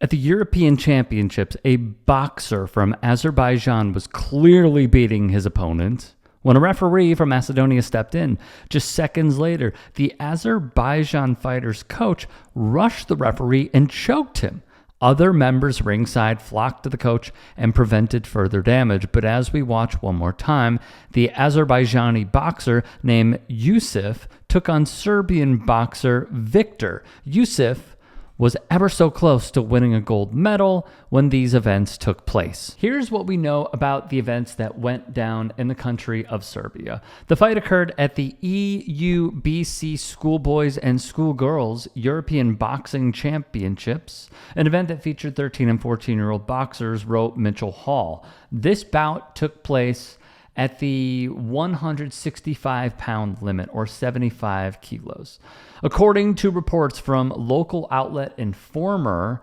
At the European Championships, a boxer from Azerbaijan was clearly beating his opponent when a referee from Macedonia stepped in. Just seconds later, the Azerbaijan fighter's coach rushed the referee and choked him. Other members ringside flocked to the coach and prevented further damage. But as we watch one more time, the Azerbaijani boxer named Yusuf took on Serbian boxer Viktor. Yusuf was ever so close to winning a gold medal when these events took place. Here's what we know about the events that went down in the country of Serbia. The fight occurred at the EUBC Schoolboys and Schoolgirls European Boxing Championships, an event that featured 13 and 14-year-old boxers, wrote Mitchell Hall. This bout took place at the 165-pound limit, or 75 kilos. According to reports from local outlet Informer,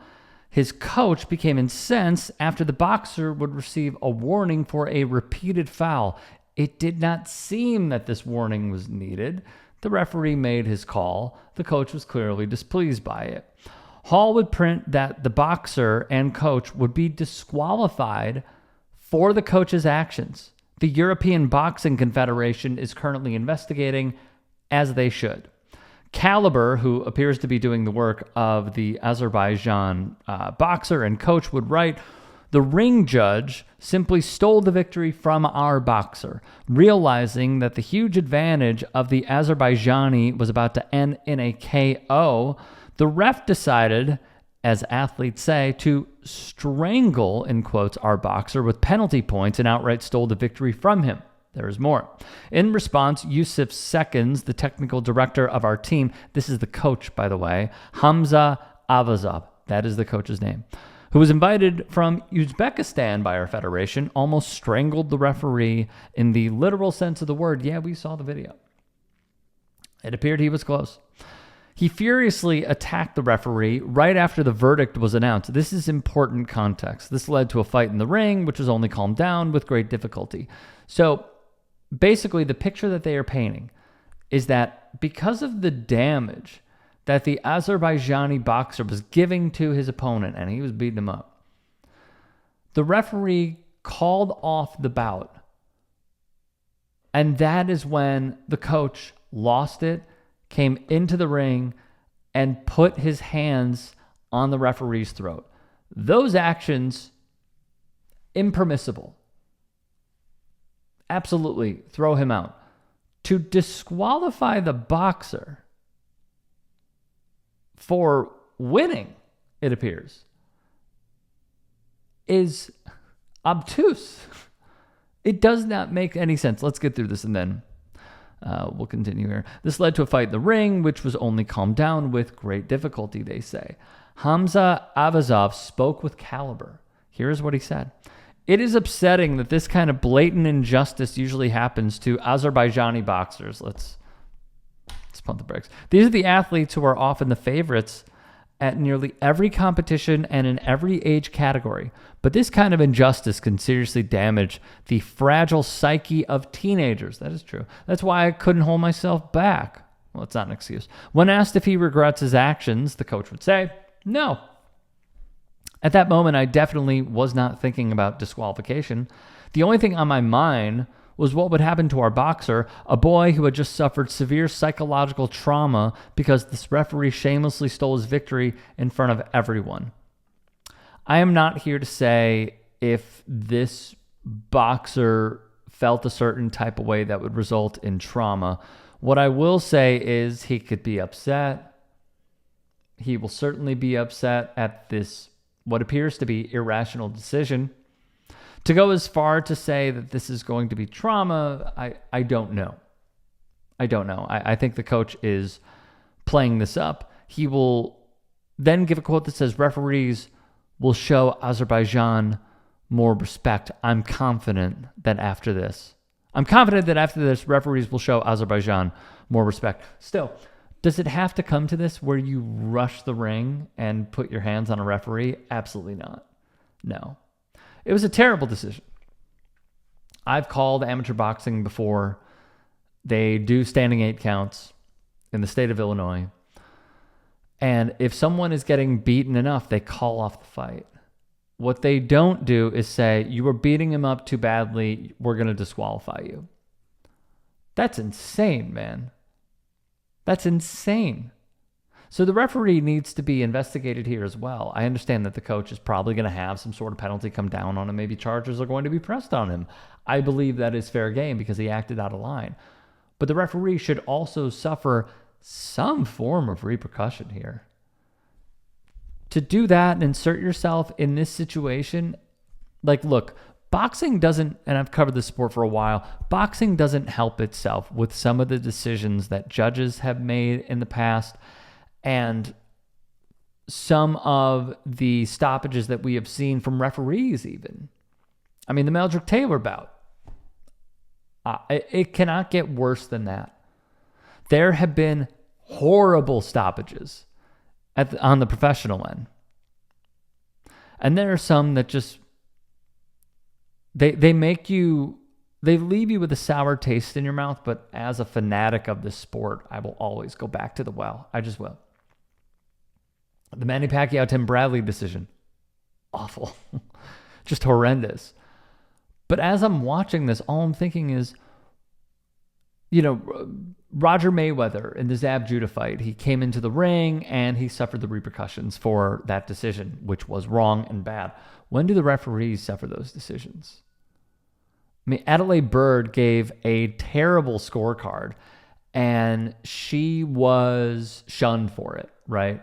his coach became incensed after the boxer would receive a warning for a repeated foul. It did not seem that this warning was needed. The referee made his call. The coach was clearly displeased by it. Hall would print that the boxer and coach would be disqualified for the coach's actions. The European Boxing Confederation is currently investigating, as they should. Caliber, who appears to be doing the work of the Azerbaijan boxer and coach, would write, "The ring judge simply stole the victory from our boxer. Realizing that the huge advantage of the Azerbaijani was about to end in a KO, the ref decided, as athletes say, to strangle," in quotes, "our boxer with penalty points and outright stole the victory from him." There is more. In response, Yusuf seconds the technical director of our team. This is the coach, by the way, Hamza Avazov. That is the coach's name, who was invited from Uzbekistan by our federation, almost strangled the referee in the literal sense of the word. Yeah, we saw the video. It appeared he was close. He furiously attacked the referee right after the verdict was announced. This is important context. This led to a fight in the ring, which was only calmed down with great difficulty. So basically, the picture that they are painting is that because of the damage that the Azerbaijani boxer was giving to his opponent, and he was beating him up, the referee called off the bout. And that is when the coach lost it, came into the ring, and put his hands on the referee's throat. Those actions, impermissible. Absolutely throw him out. To disqualify the boxer for winning, it appears, is obtuse. It does not make any sense. Let's get through this and then we'll continue here. This led to a fight in the ring, which was only calmed down with great difficulty, they say. Hamza Avazov spoke with Caliber. Here's what he said. "It is upsetting that this kind of blatant injustice usually happens to Azerbaijani boxers." Let's pump the brakes. "These are the athletes who are often the favorites at nearly every competition and in every age category. But this kind of injustice can seriously damage the fragile psyche of teenagers." That is true. "That's why I couldn't hold myself back." Well, it's not an excuse. When asked if he regrets his actions, the coach would say, "No." At that moment, I definitely was not thinking about disqualification. The only thing on my mind was what would happen to our boxer, a boy who had just suffered severe psychological trauma because this referee shamelessly stole his victory in front of everyone. I am not here to say if this boxer felt a certain type of way that would result in trauma. What I will say is he could be upset. He will certainly be upset at this, what appears to be irrational decision. To go as far to say that this is going to be trauma, I don't know. I think the coach is playing this up. He will then give a quote that says, "Referees will show Azerbaijan more respect. I'm confident that after this, referees will show Azerbaijan more respect." Still, does it have to come to this where you rush the ring and put your hands on a referee? Absolutely not. No. It was a terrible decision. I've called amateur boxing before. They do standing 8 counts in the state of Illinois. And if someone is getting beaten enough, they call off the fight. What they don't do is say, you were beating him up too badly, we're going to disqualify you. That's insane, man. That's insane. So the referee needs to be investigated here as well. I understand that the coach is probably going to have some sort of penalty come down on him. Maybe charges are going to be pressed on him. I believe that is fair game because he acted out of line. But the referee should also suffer some form of repercussion here. To do that and insert yourself in this situation, like, look, boxing doesn't, and I've covered this sport for a while, boxing doesn't help itself with some of the decisions that judges have made in the past and some of the stoppages that we have seen from referees even. I mean, the Meldrick Taylor bout. It cannot get worse than that. There have been horrible stoppages on the professional end. And there are some that just, they leave you with a sour taste in your mouth, but as a fanatic of this sport, I will always go back to the well. I just will. The Manny Pacquiao-Tim Bradley decision, awful. Just horrendous. But as I'm watching this, all I'm thinking is, Roger Mayweather in the Zab Judah fight, he came into the ring and he suffered the repercussions for that decision, which was wrong and bad. When do the referees suffer those decisions? I mean, Adelaide Bird gave a terrible scorecard and she was shunned for it, right?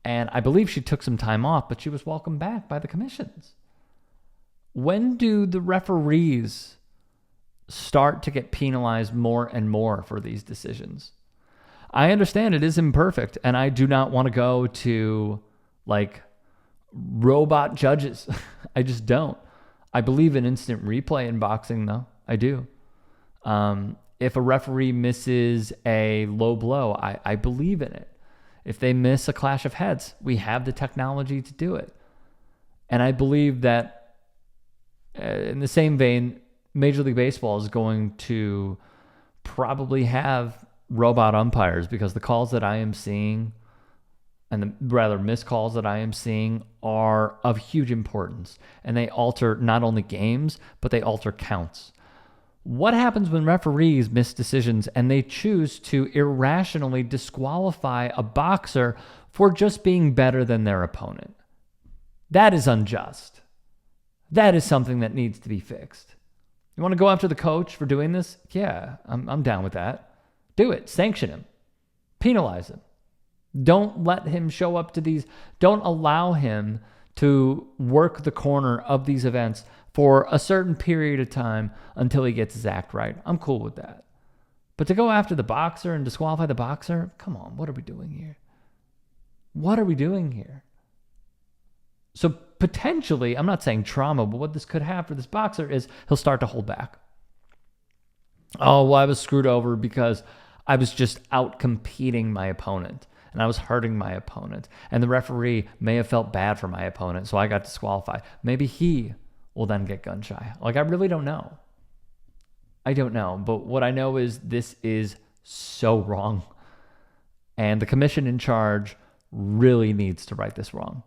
And I believe she took some time off, but she was welcomed back by the commissions. When do the referees start to get penalized more and more for these decisions? I understand it is imperfect, and I do not want to go to robot judges. I just don't. I believe in instant replay in boxing, though. I do. If a referee misses a low blow, I believe in it. If they miss a clash of heads, we have the technology to do it. And I believe that in the same vein, Major League Baseball is going to probably have robot umpires because the calls that I am seeing, and the rather missed calls that I am seeing, are of huge importance. And they alter not only games, but they alter counts. What happens when referees miss decisions and they choose to irrationally disqualify a boxer for just being better than their opponent? That is unjust. That is something that needs to be fixed. You want to go after the coach for doing this? Yeah, I'm down with that. Do it. Sanction him. Penalize him. Don't let him show up to these. Don't allow him to work the corner of these events for a certain period of time until he gets his act right. I'm cool with that. But to go after the boxer and disqualify the boxer, come on, what are we doing here? What are we doing here? So potentially, I'm not saying trauma, but what this could have for this boxer is he'll start to hold back. Oh, well, I was screwed over because I was just out competing my opponent and I was hurting my opponent. And the referee may have felt bad for my opponent, so I got disqualified. Maybe he will then get gun shy. I really don't know. I don't know. But what I know is this is so wrong. And the commission in charge really needs to right this wrong.